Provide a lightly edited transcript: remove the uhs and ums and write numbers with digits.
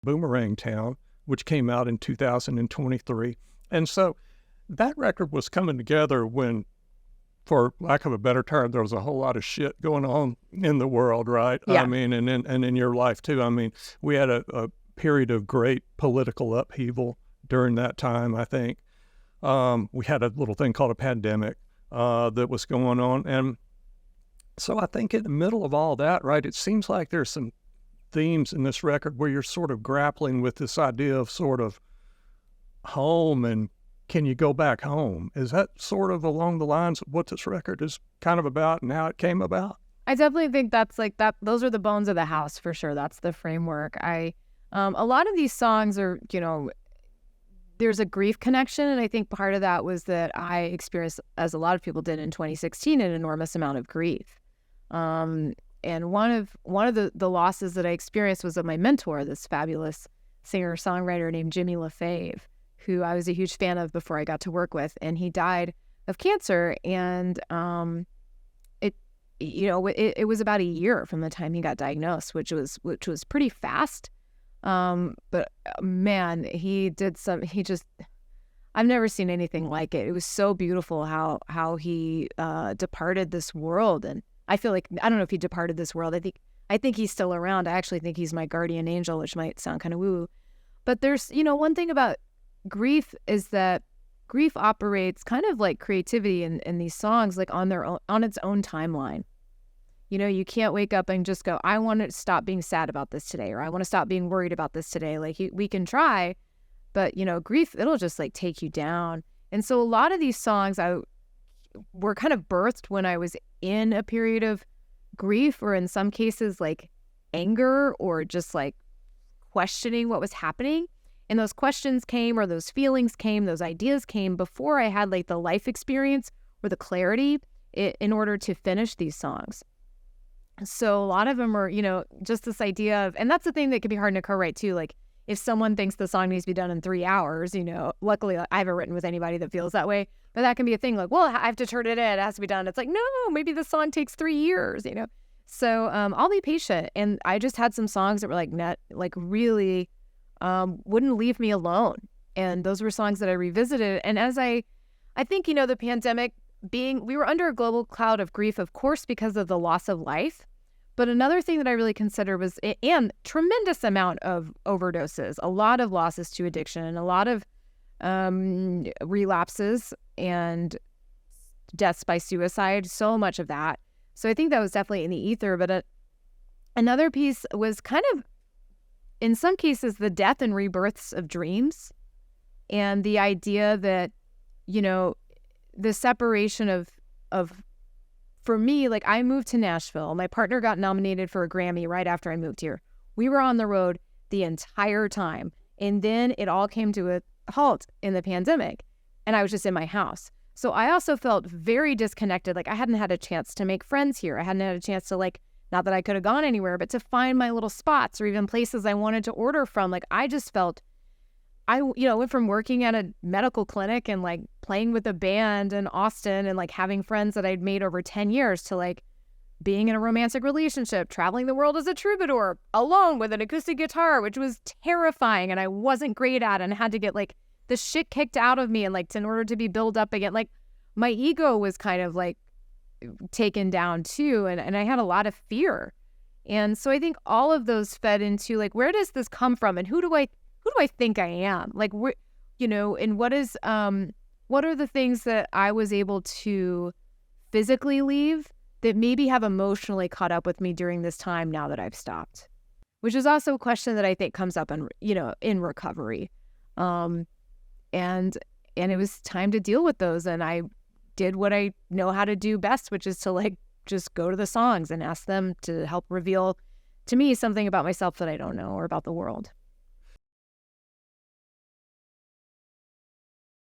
Boomerang Town, which came out in 2023. And so that record was coming together when, for lack of a better term, there was a whole lot of shit going on in the world, right? Yeah. I mean, and in your life too. I mean, we had a period of great political upheaval during that time, I think. We had a little thing called a pandemic that was going on. And so I think in the middle of all that, right, it seems like there's some themes in this record where you're sort of grappling with this idea of sort of home and can you go back home? Is that sort of along the lines of what this record is kind of about and how it came about? I definitely think that's like that. Those are the bones of the house for sure. That's the framework. A lot of these songs are, there's a grief connection. And I think part of that was that I experienced, as a lot of people did in 2016, an enormous amount of grief. And one of the losses that I experienced was of my mentor, this fabulous singer-songwriter named Jaimee Harris, who I was a huge fan of before I got to work with, and he died of cancer. And it was about a year from the time he got diagnosed, which was pretty fast. But man, I've never seen anything like it. It was so beautiful how he departed this world. And I feel like, I don't know if he departed this world. I think he's still around. I actually think he's my guardian angel, which might sound kind of woo. But there's, one thing about grief is that grief operates kind of like creativity in these songs, like on its own timeline. You can't wake up and just go, I want to stop being sad about this today, or I want to stop being worried about this today. Like we can try, but grief, it'll just like take you down. And so a lot of these songs were kind of birthed when I was in a period of grief, or in some cases like anger, or just like questioning what was happening. And those questions came, or those feelings came, those ideas came before I had like the life experience or the clarity in order to finish these songs. So a lot of them are, just this idea of, and that's the thing that can be hard to co-write too. Like if someone thinks the song needs to be done in 3 hours, luckily I haven't written with anybody that feels that way, but that can be a thing like, well, I have to turn it in. It has to be done. It's like, no, maybe the song takes 3 years, So I'll be patient. And I just had some songs that were really wouldn't leave me alone. And those were songs that I revisited. And as I think, the pandemic we were under a global cloud of grief, of course, because of the loss of life. But another thing that I really considered was, and tremendous amount of overdoses, a lot of losses to addiction, a lot of relapses and deaths by suicide, so much of that. So I think that was definitely in the ether. But another piece was kind of, in some cases, the death and rebirths of dreams, and the idea that, the separation of for me, like I moved to Nashville. My partner got nominated for a Grammy right after I moved here. We were on the road the entire time. And then it all came to a halt in the pandemic, and I was just in my house. So I also felt very disconnected. Like I hadn't had a chance to make friends here. I hadn't had a chance to not that I could have gone anywhere, but to find my little spots or even places I wanted to order from. Like I just felt, I went from working at a medical clinic and like playing with a band in Austin and like having friends that I'd made over 10 years to like being in a romantic relationship, traveling the world as a troubadour alone with an acoustic guitar, which was terrifying and I wasn't great at, and I had to get like the shit kicked out of me and like in order to be built up again. Like my ego was kind of like taken down too, and I had a lot of fear. And so I think all of those fed into like, where does this come from, and who do I think I am? Like, and what are the things that I was able to physically leave that maybe have emotionally caught up with me during this time now that I've stopped? Which is also a question that I think comes up in recovery. And it was time to deal with those. And I did what I know how to do best, which is to like just go to the songs and ask them to help reveal to me something about myself that I don't know, or about the world.